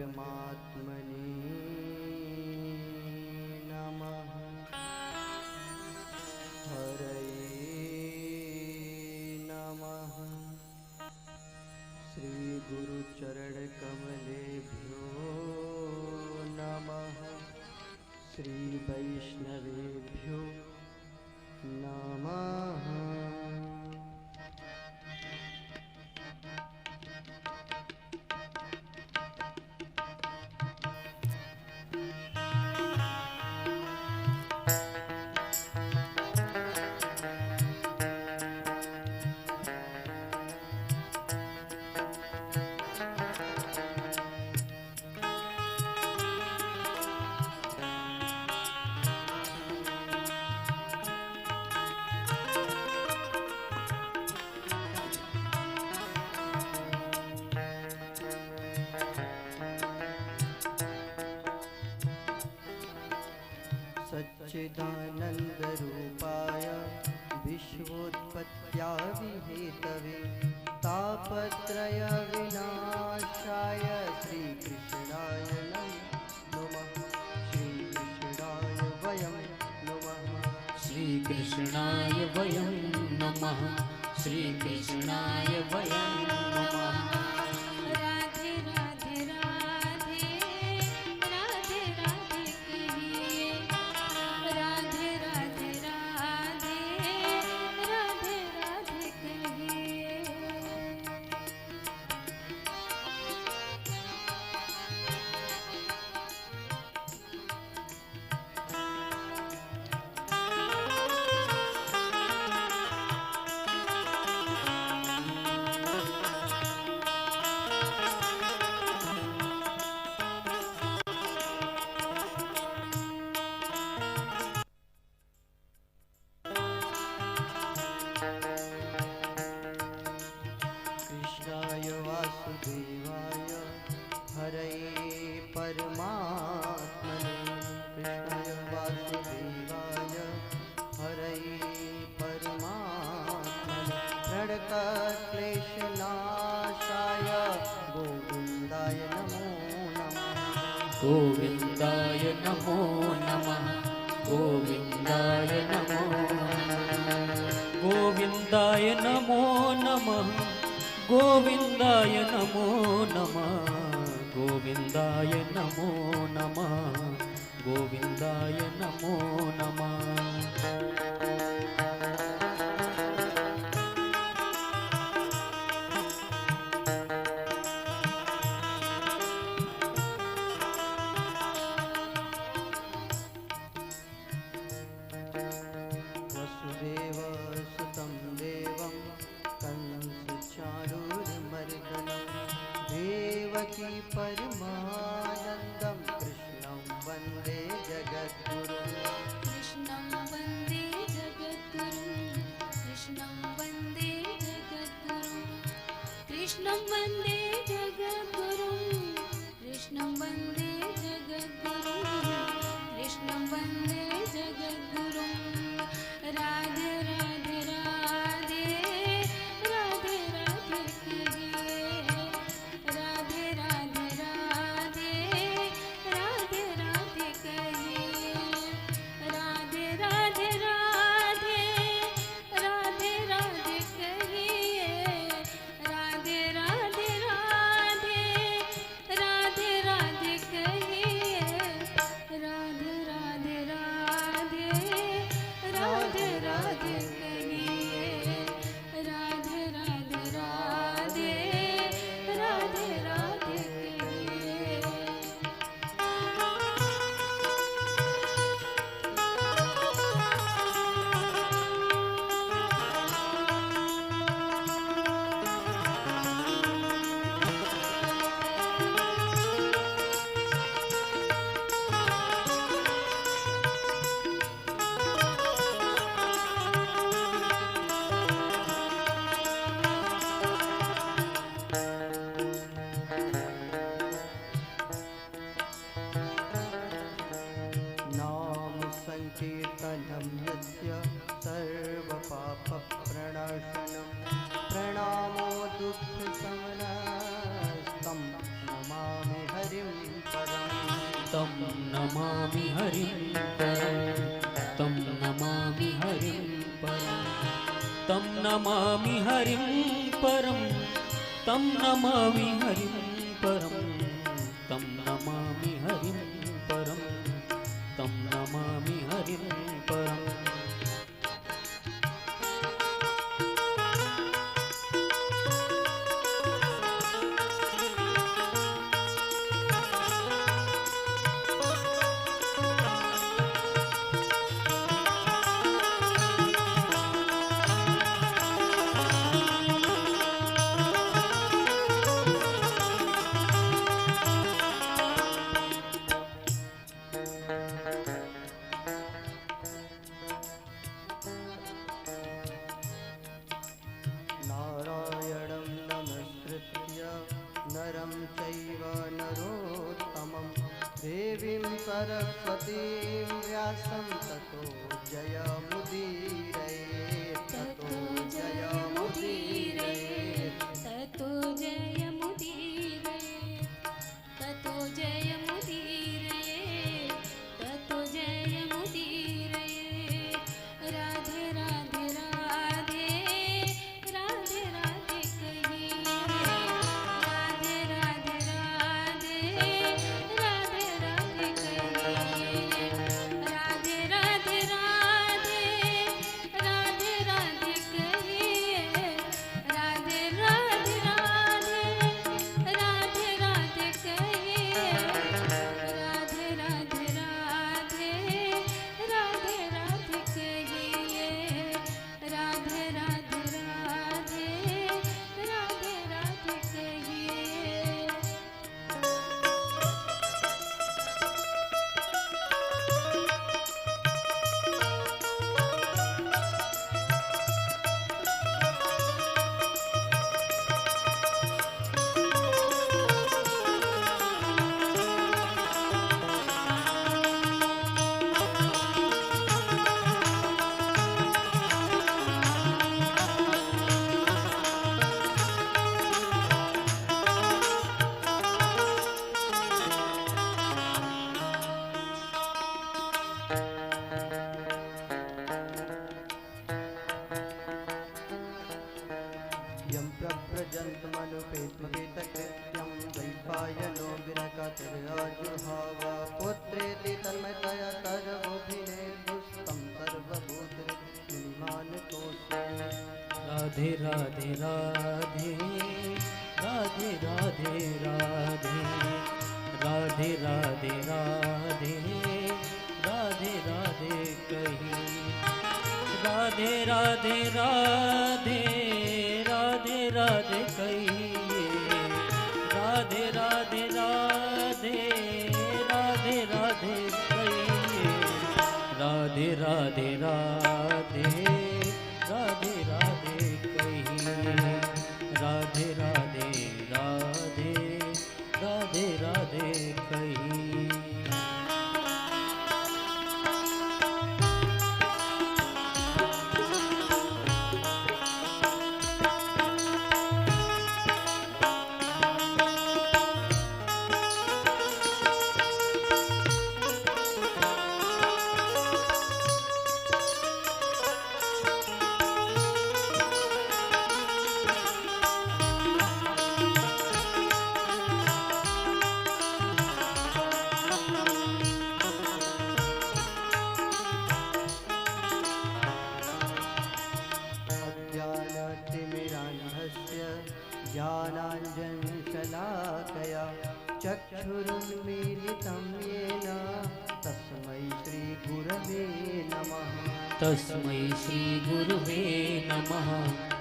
परमात्मने नमः। हरये नमः। श्री गुरुचरणकमलेभ्यो नमः। श्री वैष्णवेभ्यो नमः। सच्चिदानन्दरूपाय विश्वोत्पत्त्यादिहेतवे तापत्रयविनाशाय श्रीकृष्णाय नमः। श्रीकृष्णाय वयं नमः। श्रीकृष्णाय वयं नमः। श्रीकृष्णाय वयं नमः। राधे राधे राधे राधे राधे कहिए। राधे राधे राधे राधे राधे कहिए। कृष्णाय वासुदेवाय हरये परमात्मने। कृष्णाय वासुदेवाय हरये परमात्मने। प्रणतक्लेशनाशाय गोविन्दाय नमो नमः। गोविन्दाय नमो नमः। गोविन्दाय नमो नमः। गोविन्दाय नमो नमः। गोविन्दाय नमो नमः। गोविन्दाय नमो नमः। गोविन्दाय नमो नमः। वसुदेवसुतं देवं कंसचाणूरमर्दनं देवकी परमानन्दं कृष्णं वन्दे जगद्गुरुं। कृष्णं वन्दे जगद्गुरुं। कृष्णं वन्दे जगद्गुरुं। कृष्णं वन्दे जगद्गुरुं। कृष्णं वन्दे जगद्गुरुं। कृष्णं वन्दे जगद्गुरुं। राधे राधे राधे राधे राधे कहिए। राधे राधे राधे राधे राधे कहिए। राधे राधे राधे राधे राधे कहिए। राधे राधे राधे राधे राधे कहिए। राधे राधे राधे राधे राधे कहिए। राधे राधे राधे राधे राधे कहिए। नाम संकीर्तनं यस्य सर्वपापप्रणाशनं प्रणामो दुःखशमनस्तं नमामि हरिं नमामि हरिं परं तं नमामि हरिं परं तं नमामि हरिं परं तं नमामि हरिं परं तं नमामि हरिं परं तं नमामि हरिं परम् नारायणं नमस्कृत्य नरं चैव नरोत्तमं देवीं सरस्वतीं व्यासं ततो जयमुदीरयेत् ततो जयमुदीरयेत् ततो जयमुदीरयेत् ततो जयमुदीरयेत् ततो जयमुदीरयेत् राधे राधे राधे राधे राधे कहिए राधे राधे राधे राधे राधे कहिए राधे राधे राधे राधे राधे कहिए राधे राधे राधे राधे राधे कहिए राधे राधे राधे राधे राधे कहिए राधे राधे राधे राधे राधे कहिए यं प्रव्रजन्तमनुपेत्मपेतकृत्यं वैपायनो विरकतिर्याजुहाव पुत्रेति तन्मयतया तर्वोऽभिनेदुस्तं सर्वभूतनिमानतोऽस्मि राधे राधे राधे राधे राधे राधे राधे राधे राधे राधे राधे कही राधे राधे राधे राधे राधे कहिए राधे राधे राधे राधे राधे कहिए राधे राधे राधे राधे राधे कहिए राधे राधे राधे राधे राधे कहिए अज्ञानतिमिरान्धस्य ज्ञानाञ्जनशलाकया चक्षुरुन्मीलितं येन तस्मै श्रीगुरवे नमः तस्मै श्री गुरुवे नमः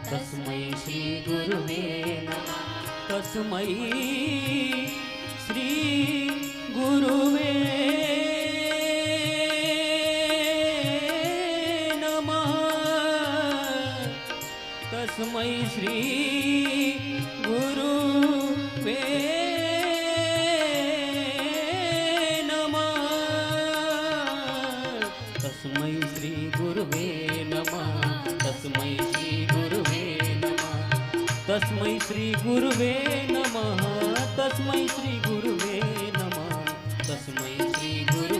तस्मै श्री गुरुवे नमः तस्मै श्री गुरुवे नमः तस्मै श्री गुरुवे तस्मै श्री गुरुवे नमः तस्मै श्री गुरुवे नमः तस्मै श्री गुरुवे नमः तस्मै श्री गुरुवे नमः तस्मै श्री गुरु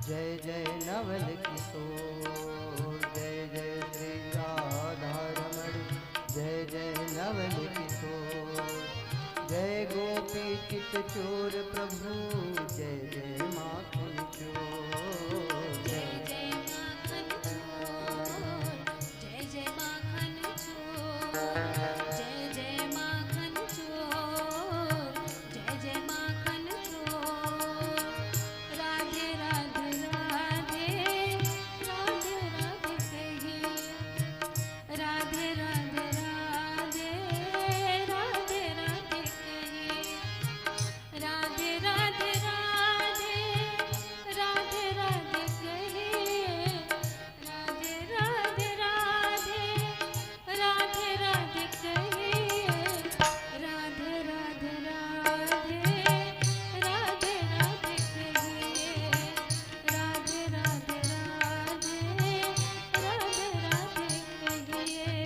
जय जय नवल किशोर, जय जय श्री राधा रमण, जय जय नवल किशोर, जय गोपी चित चोर प्रभु, जय जय माखन चोर, जय जय माखन चोर, जय जय माखन चोर, जय जय माखन चोर, जय जय माखन चोर। राधे राधे राधे राधे राधे कहिए, राधे राधे राधे राधे राधे कहिए, राधे राधे राधे राधे राधे कहिए, राधे राधे राधे राधे राधे कहिए, राधे राधे राधे राधे राधे कहिए, राधे राधे राधे राधे राधे कहिए।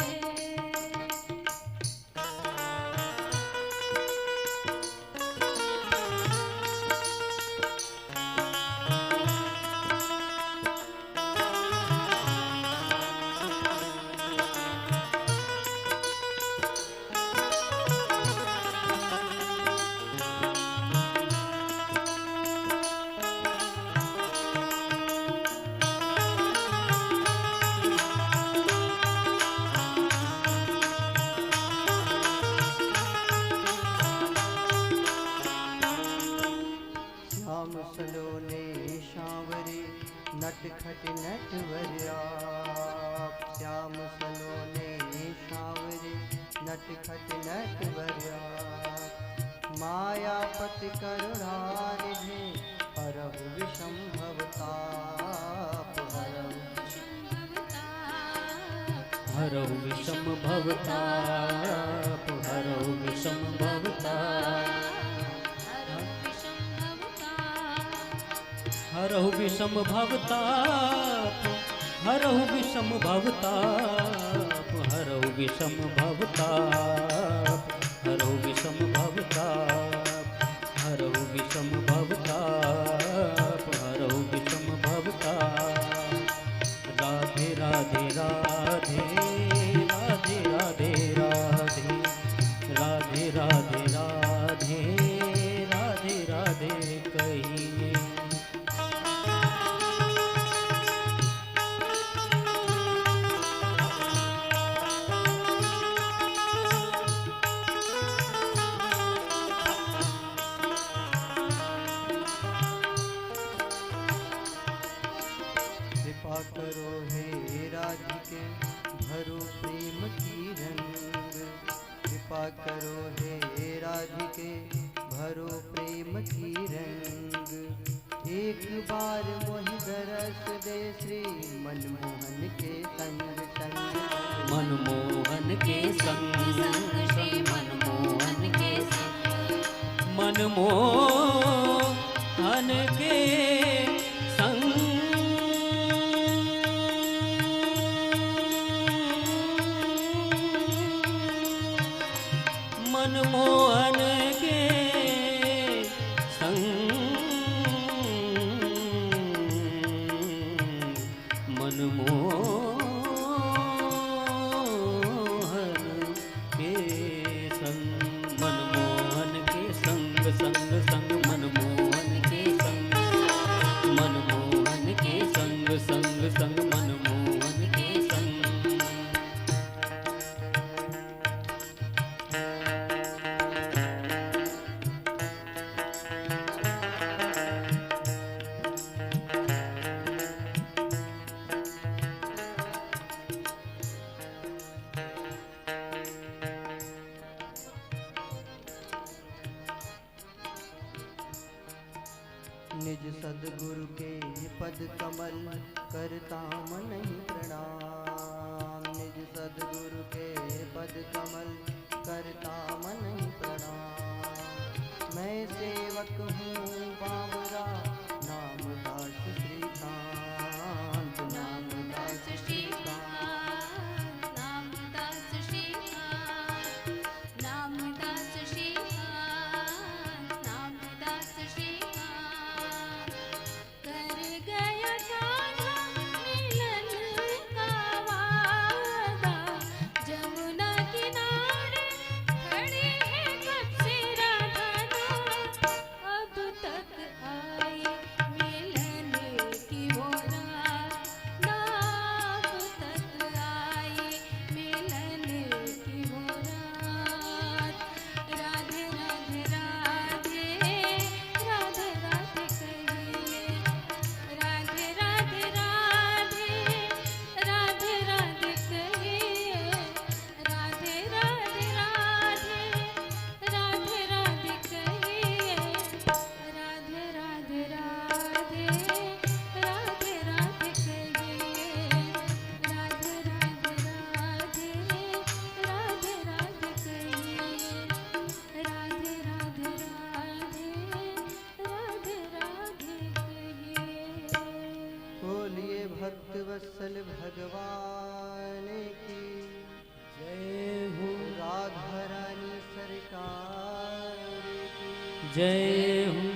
श्याम सलोने शांवरे, नटखट नटवरिया, श्याम सलोने शांवरे, नटखट नटवरिया, मायापति करुणानिधे, हरहु विषम भवताप, हरौ विषम भवताप, हरौ विषम भवताप, हरौ विषम भवताप, हरौ विषम भवताप, हरौ विषम भवताप, हरौ विषम भवताप, हरौ विषम भवताप, हरौ विषम भवताप। राधे राधे राधे राधे राधे राधे, राधे राधे राधे राधे राधे कहिए। कृपा करो हे राधिके, भरो प्रेम की रंग, कृपा करो हे राधिके, भरो प्रेम की रंग, एक बार मोहि दरस दे श्री मनमोहन के संग संग, मनमोहन के संग श्री मनमोहन के संग, मनमोहन के संग, मनमोहन के संग, मनमोहन के संग, मनमोहन के संग संग संग, मनमोहन के संग, मनमोहन के संग संग संग, मनमोहन के संग। निज सद्गुरु के पद कमल, करता मन प्रणाम, निज सद्गुरु के पद कमल, करता मन प्रणाम। मैं सेवक हूँ बाबरा, नाम दास श्रीकांत, नाम दास श्रीकांत, नामदास श्रीकांत, नामदास श्रीकांत, नामदास श्रीकांत, कर गया जय हूँ